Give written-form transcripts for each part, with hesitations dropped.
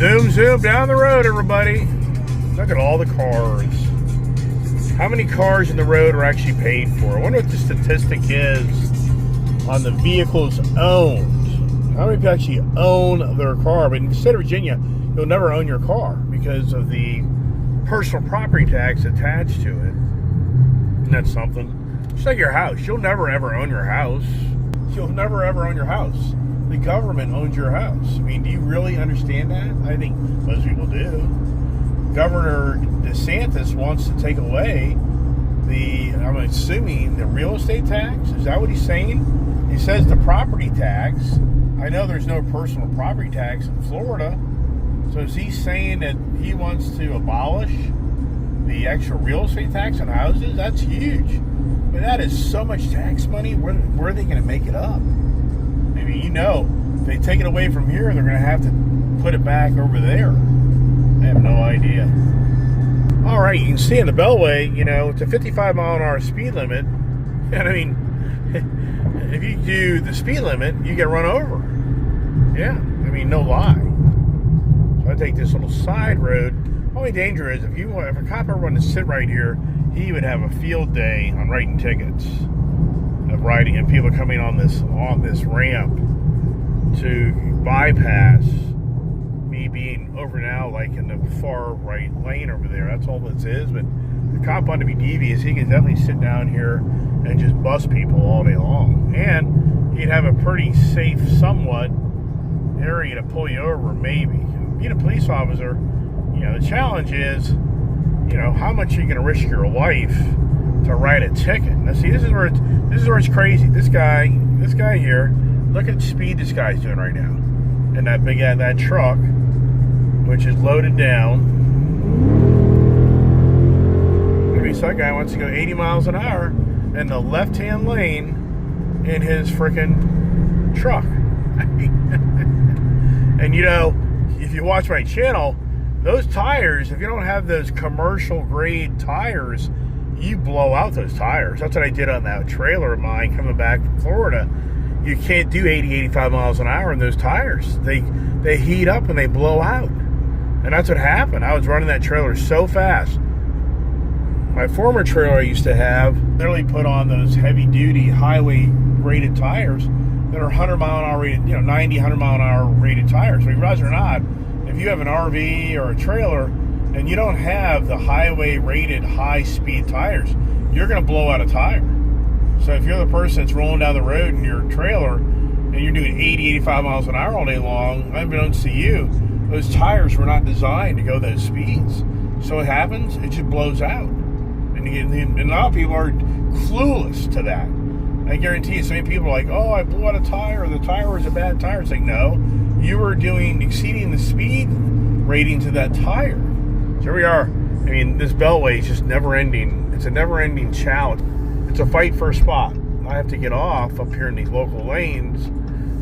Zoom, zoom down the road, everybody. Look at all the cars. How many cars in the road are actually paid for? I wonder what the statistic is on the vehicles owned. How many people actually own their car? But in the state of Virginia, you'll never own your car because of the personal property tax attached to it. Isn't that something? Just like your house. You'll never ever own your house. You'll never ever own your house. The government owns your house. I mean, do you really understand that? I think most people do. Governor DeSantis wants to take away I'm assuming, the real estate tax. Is that what he's saying? He says the property tax. I know there's no personal property tax in Florida. So is he saying that he wants to abolish the actual real estate tax on houses? That's huge. I mean, that is so much tax money. Where are they going to make it up? I mean, if they take it away from here, they're going to have to put it back over there. I have no idea. All right, you can see in the Beltway, it's a 55 mile an hour speed limit. And I mean, if you do the speed limit, you get run over. Yeah, I mean, no lie. So I take this little side road. Only danger is if a cop ever wanted to sit right here, he would have a field day on writing tickets of riding, and people coming on this ramp to bypass me being over now, like in the far right lane over there. That's all this is. But the cop wanted to be devious. He can definitely sit down here and just bust people all day long, and he'd have a pretty safe, somewhat area to pull you over. Maybe being a police officer, the challenge is, how much are you going to risk your life to write a ticket? Now, see, this is where it's crazy. This guy here, look at the speed this guy's doing right now, and that truck, which is loaded down. Maybe some guy wants to go 80 miles an hour in the left-hand lane in his freaking truck. And if you watch my channel, those tires, if you don't have those commercial grade tires, you blow out those tires. That's what I did on that trailer of mine coming back from Florida. You can't do 80, 85 miles an hour in those tires. They heat up and they blow out. And that's what happened. I was running that trailer so fast. My former trailer I used to have literally put on those heavy duty highway rated tires that are 100 mile an hour rated, 90, 100 mile an hour rated tires. So you realize it or not, if you have an RV or a trailer and you don't have the highway rated high speed tires, you're going to blow out a tire. So if you're the person that's rolling down the road in your trailer and you're doing 80, 85 miles an hour all day long, unbeknownst to you, those tires were not designed to go those speeds. So what happens? It just blows out. And a lot of people are clueless to that. I guarantee you, so many people are like, oh, I blew out a tire, or the tire was a bad tire. It's like, no, you were exceeding the speed rating to that tire. So here we are. I mean, this Beltway is just never ending. It's a never ending challenge. It's a fight for a spot. I have to get off up here in these local lanes.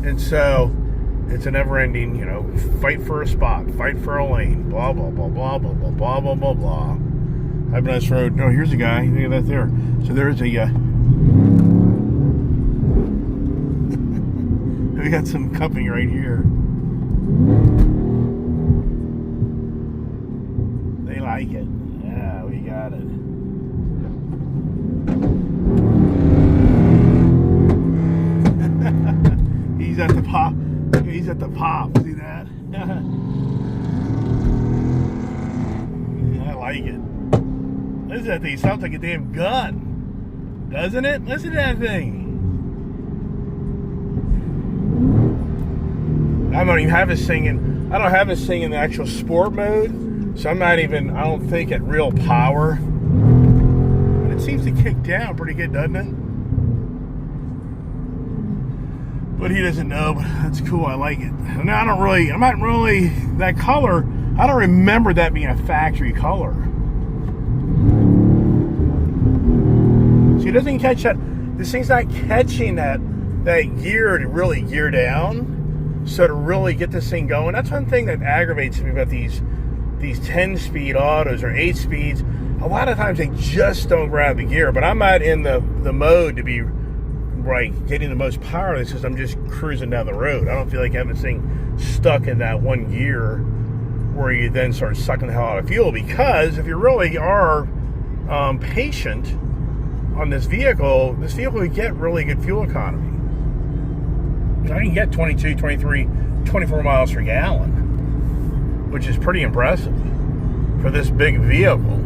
And so it's a never ending, fight for a spot, fight for a lane, blah, blah, blah, blah, blah, blah, blah, blah, blah, blah. I've been on this road. No, here's a guy. Look at that there. So there's we got some company right here. They like it. Yeah, we got it. He's at the pop. He's at the pop. See that? I like it. Listen to that thing. It sounds like a damn gun. Doesn't it? Listen to that thing. I don't even have this thing in. I don't have this thing in the actual sport mode, so I'm not even. I don't think at real power. But it seems to kick down pretty good, doesn't it? But he doesn't know. But that's cool. I like it. And I'm not really that color. I don't remember that being a factory color. See, it doesn't catch that. This thing's not catching that gear to really gear down. So to really get this thing going, that's one thing that aggravates me about these 10-speed autos or 8 speeds. A lot of times they just don't grab the gear. But I'm not in the mode to be getting the most power of this because I'm just cruising down the road. I don't feel like having this thing stuck in that one gear where you then start sucking the hell out of fuel. Because if you really are patient on this vehicle can get really good fuel economy. I can get 22, 23, 24 miles per gallon, which is pretty impressive for this big vehicle.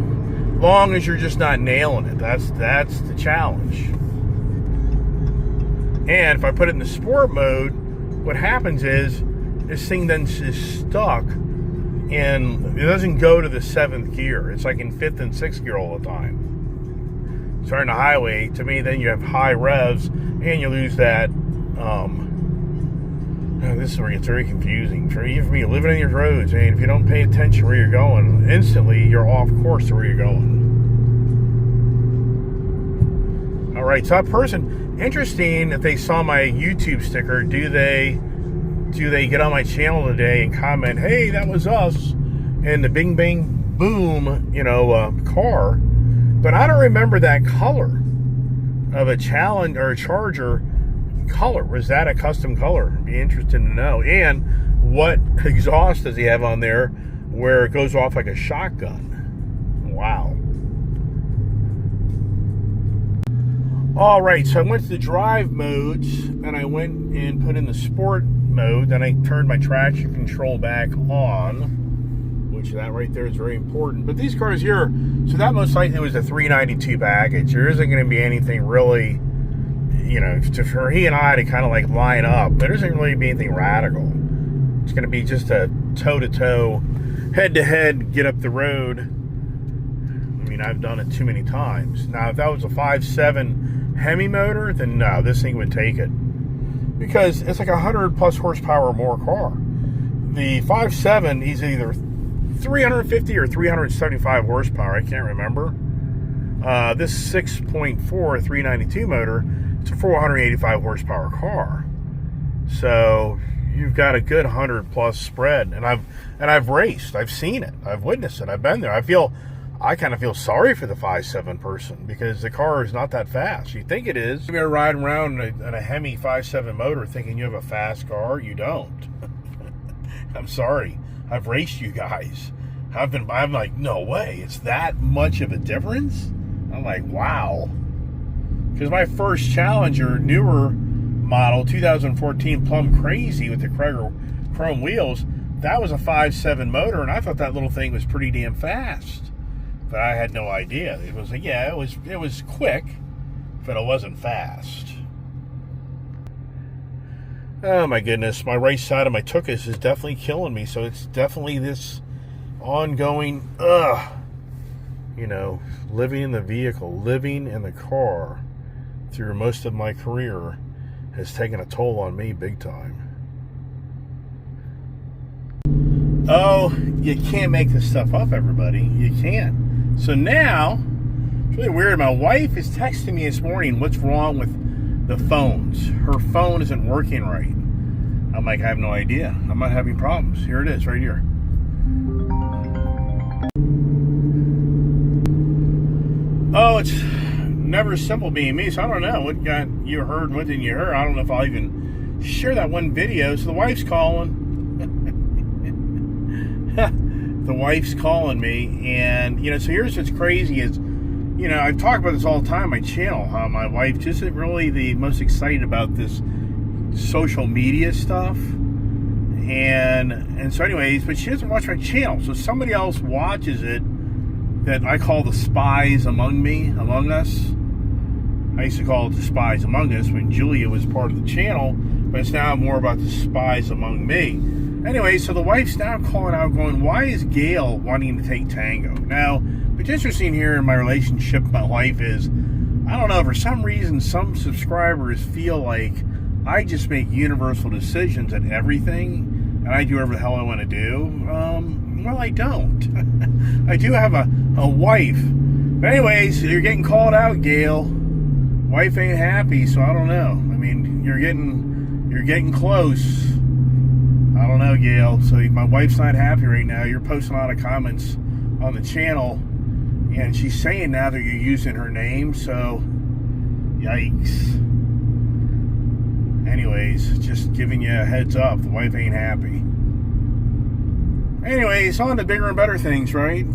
Long as you're just not nailing it. That's the challenge. And if I put it in the sport mode, what happens is this thing then is stuck and it doesn't go to the 7th gear. It's like in 5th and 6th gear all the time. So on the highway, to me, then you have high revs and you lose that. This is where it gets very confusing. For me, living in these roads, and if you don't pay attention where you're going, instantly you're off course to where you're going. All right, so that person, interesting if they saw my YouTube sticker, do they get on my channel today and comment, hey, that was us, and the bing, bang, boom, car. But I don't remember that color of a Challenge or a Charger color. Was that a custom color? Be interested to know. And what exhaust does he have on there where it goes off like a shotgun? Wow. All right, so I went to the drive modes, and I went and put in the sport mode. Then I turned my traction control back on, which that right there is very important. But these cars here, so that most likely was a 392 package. There isn't going to be anything really, for he and I to kind of like line up. There isn't really be anything radical. It's going to be just a toe-to-toe, head-to-head, get up the road. I mean, I've done it too many times. Now, if that was a 5.7 Hemi motor, then no, this thing would take it. Because it's like 100 plus horsepower or more car. The 5.7 is either 350 or 375 horsepower. I can't remember. This 6.4 392 motor, it's a 485 horsepower car. So you've got a good 100 plus spread. And I've raced. I've seen it. I've witnessed it. I've been there. I kind of feel sorry for the 5.7 person because the car is not that fast. You think it is. You're riding around in a Hemi 5.7 motor thinking you have a fast car. You don't. I'm sorry. I've raced you guys. I'm like, no way. It's that much of a difference? I'm like, wow. Because my first Challenger, newer model, 2014 Plum Crazy with the chrome wheels, that was a 5.7 motor, and I thought that little thing was pretty damn fast. But I had no idea. It was like, yeah, it was quick, but it wasn't fast. Oh my goodness, my right side of my tuchus is definitely killing me. So it's definitely this ongoing, living in the vehicle, living in the car through most of my career has taken a toll on me big time. Oh, you can't make this stuff up, everybody. You can't. So now, it's really weird. My wife is texting me this morning, what's wrong with the phones? Her phone isn't working right. I'm like, I have no idea. I'm not having problems. Here it is, right here. Oh, it's never simple being me, so I don't know what got you heard and what didn't you hear. I don't know if I'll even share that one video. So the wife's calling. The wife's calling me, and so here's what's crazy is, I've talked about this all the time on my channel, how my wife just isn't really the most excited about this social media stuff, and so anyways, but she doesn't watch my channel, so somebody else watches it that I call the spies among us. I used to call it the spies among us when Julia was part of the channel, but it's now more about the spies among me. Anyway, so the wife's now calling out going, why is Gail wanting to take Tango? Now, what's interesting here in my relationship with my wife is, I don't know, for some reason, some subscribers feel like I just make universal decisions at everything, and I do whatever the hell I want to do. Well, I don't. I do have a wife. But anyways, you're getting called out, Gail. Wife ain't happy, so I don't know. I mean, you're getting close. I don't know, Gail. So my wife's not happy right now. You're posting a lot of comments on the channel, and she's saying now that you're using her name, so yikes. Anyways, just giving you a heads up, the wife ain't happy. Anyways, on to bigger and better things, right?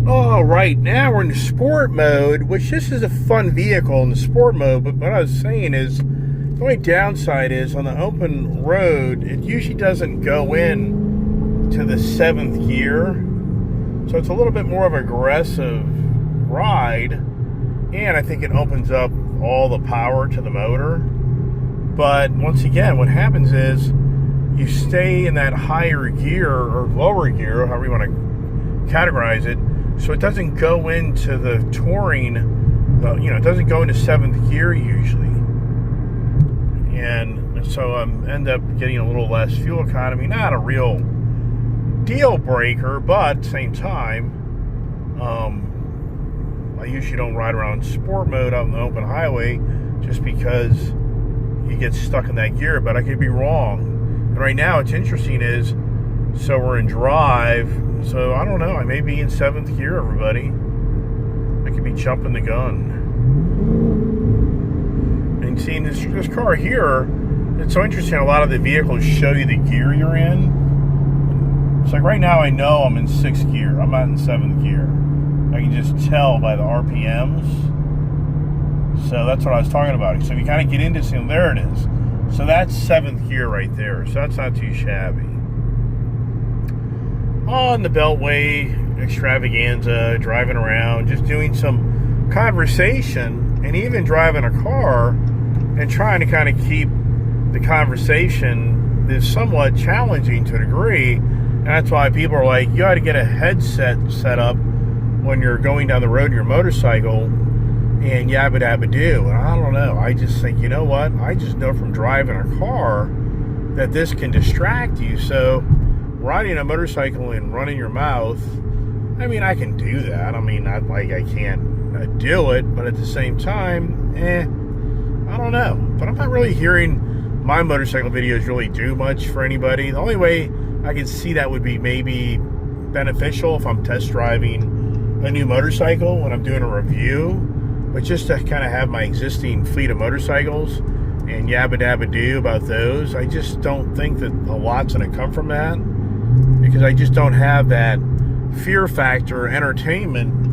All right, now we're in the sport mode, which this is a fun vehicle in the sport mode, but what I was saying is, the only downside is on the open road, it usually doesn't go in to the 7th gear. So it's a little bit more of an aggressive ride. And I think it opens up all the power to the motor. But once again, what happens is you stay in that higher gear or lower gear, however you want to categorize it. So it doesn't go into the touring, it doesn't go into 7th gear usually. And so I end up getting a little less fuel economy. Not a real deal breaker, but at the same time, I usually don't ride around sport mode out in the open highway just because you get stuck in that gear, but I could be wrong. And right now, what's interesting is, so we're in drive, so I don't know, I may be in 7th gear, everybody. I could be jumping the gun. And seeing this car here, it's so interesting. A lot of the vehicles show you the gear you're in. It's like right now I know I'm in 6th gear. I'm not in 7th gear. I can just tell by the RPMs. So that's what I was talking about. So if you kind of get into this, there it is. So that's 7th gear right there. So that's not too shabby. On the Beltway extravaganza, driving around, just doing some conversation, and even driving a car and trying to kind of keep the conversation is somewhat challenging to a degree. And that's why people are like, you got to get a headset set up when you're going down the road in your motorcycle and yabba dabba do. And I don't know. I just think, you know what? I just know from driving a car that this can distract you. So riding a motorcycle and running your mouth, I mean, I can do that. I mean, not like I can't do it, but at the same time, I don't know. But I'm not really hearing my motorcycle videos really do much for anybody. The only way I can see that would be maybe beneficial if I'm test driving a new motorcycle when I'm doing a review. But just to kind of have my existing fleet of motorcycles and yabba dabba do about those, I just don't think that a lot's going to come from that, because I just don't have that fear factor entertainment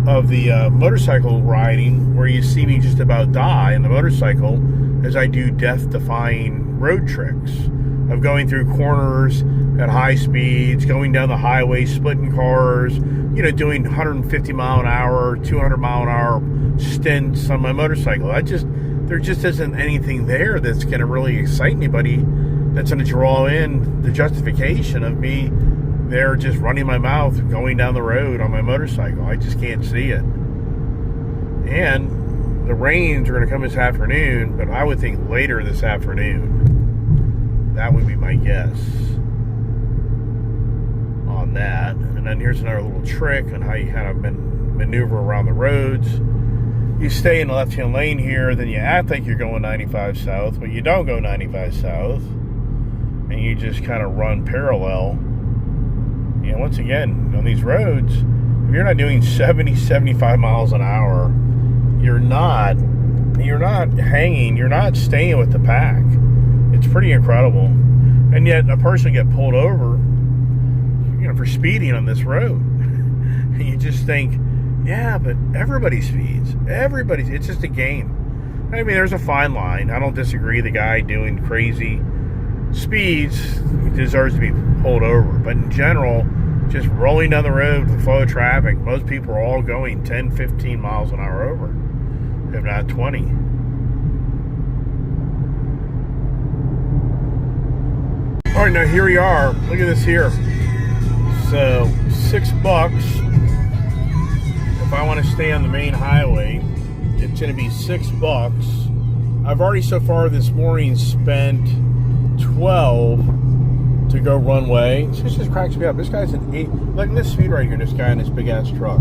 of the motorcycle riding where you see me just about die in the motorcycle as I do death-defying road tricks of going through corners at high speeds, going down the highway, splitting cars, doing 150 mile an hour, 200 mile an hour stints on my motorcycle. There just isn't anything there that's going to really excite anybody, that's going to draw in the justification of me there just running my mouth going down the road on my motorcycle. I just can't see it. And the rains are going to come this afternoon, but I would think later this afternoon. That would be my guess on that. And then here's another little trick on how you kind of maneuver around the roads. You stay in the left-hand lane here, then you act like you're going 95 south, but you don't go 95 south, and you just kind of run parallel. And once again, on these roads, if you're not doing 70, 75 miles an hour, you're not hanging, you're not staying with the pack. It's pretty incredible. And yet a person get pulled over, for speeding on this road. And you just think, yeah, but everybody speeds. It's just a game. I mean, there's a fine line. I don't disagree. The guy doing crazy speeds deserves to be pulled over. But in general, just rolling down the road with the flow of traffic, most people are all going 10, 15 miles an hour over, if not 20. All right, now here we are. Look at this here. So $6 if I want to stay on the main highway. It's going to be $6. I've already so far this morning spent 12 to go runway. This just cracks me up. This guy's an 8. Look at this speed right here. This guy in this big ass truck.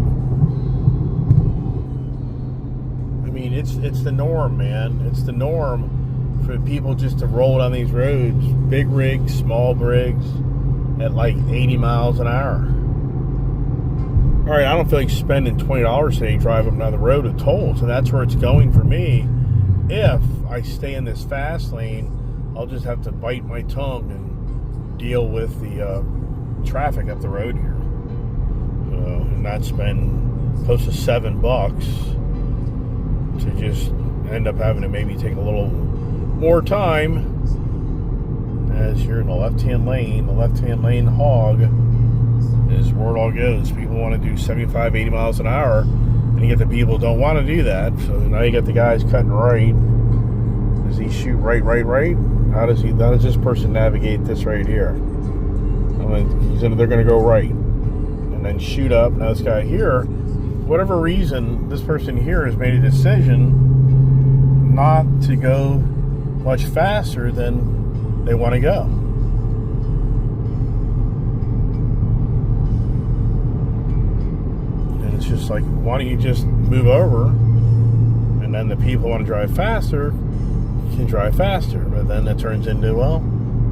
I mean, it's the norm, man. It's the norm for people just to roll down these roads, big rigs, small rigs, at like 80 miles an hour. All right, I don't feel like spending $20 today driving down the road with tolls, and that's where it's going for me. If I stay in this fast lane, I'll just have to bite my tongue and deal with the traffic up the road here. And not spend close to $7 to just end up having to maybe take a little more time as you're in the left-hand lane. The left-hand lane hog is where it all goes. People want to do 75, 80 miles an hour, and you get the people who don't want to do that. So now you got the guys cutting right. Does he shoot right? How does this person navigate this right here? They're going to go right and then shoot up. Now this guy here, whatever reason, this person here has made a decision not to go much faster than they want to go. And it's just like, why don't you just move over? And then the people who want to drive faster can drive faster. But then it turns into, well,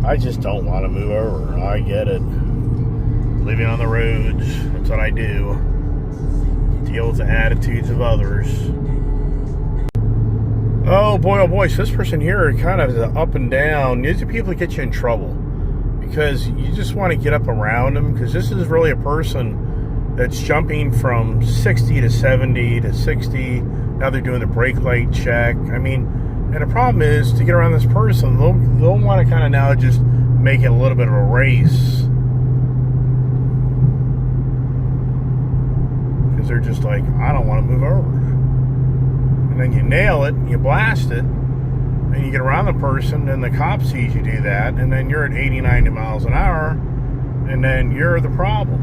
I just don't want to move over. I get it. Living on the roads, that's what I do. Deal with the attitudes of others. Oh boy, so this person here kind of is up and down. These are people that get you in trouble because you just want to get up around them, because this is really a person that's jumping from 60 to 70 to 60. Now they're doing the brake light check. I mean, and the problem is, to get around this person, they'll want to kind of now just make it a little bit of a race. Because they're just like, I don't want to move over. And then you nail it, you blast it, and you get around the person, and the cop sees you do that, and then you're at 80, 90 miles an hour, and then you're the problem.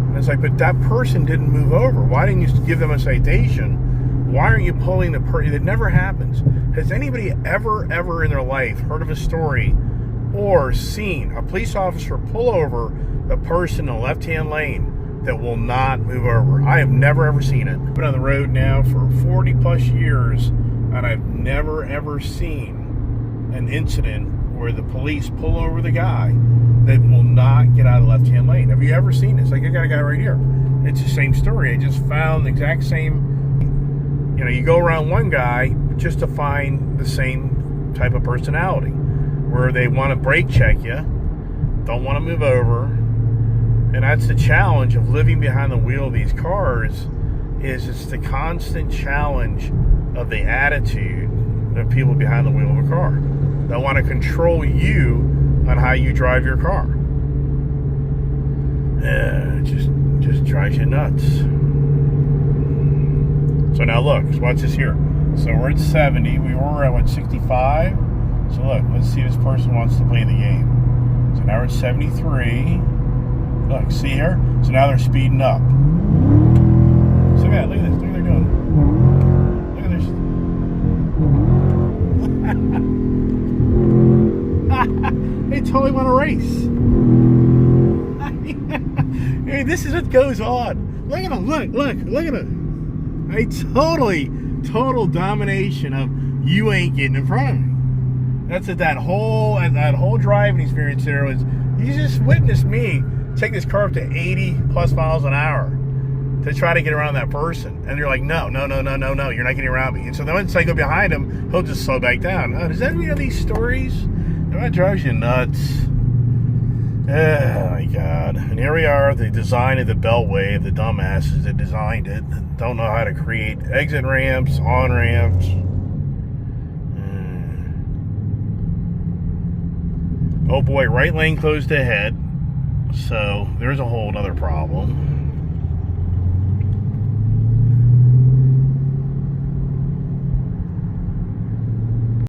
And it's like, but that person didn't move over. Why didn't you give them a citation? Why aren't you pulling the person? It never happens. Has anybody ever in their life heard of a story or seen a police officer pull over a person in the left-hand lane that will not move over? I have never ever seen it. I've been on the road now for 40 plus years, and I've never ever seen an incident where the police pull over the guy that will not get out of the left-hand lane. Have you ever seen this? Like, I got a guy right here. It's the same story. I just found the exact same. You go around one guy just to find the same type of personality, where they want to brake check you, don't want to move over. And that's the challenge of living behind the wheel of these cars, is it's the constant challenge of the attitude of people behind the wheel of a car that want to control you on how you drive your car. It just drives you nuts. So now look, watch this here. So we're at 70. We were at, 65? So look, let's see if this person wants to play the game. So now we're at 73. Look, see here? So now they're speeding up. So yeah, look at this. Look what they're doing. Look at this. They totally want to race. Hey, this is what goes on. Look at them. Look at them. A total domination of, you ain't getting in front of me. That's what that whole driving experience there was. You just witnessed me take this car up to 80 plus miles an hour to try to get around that person. And you're like, no, you're not getting around me. And so then once I go behind him, he'll just slow back down. Does that mean these stories? That drives you nuts. Oh my God. And here we are, the design of the Beltway, the dumbasses that designed it, don't know how to create exit ramps, on-ramps. Oh boy, right lane closed ahead. So there's a whole other problem.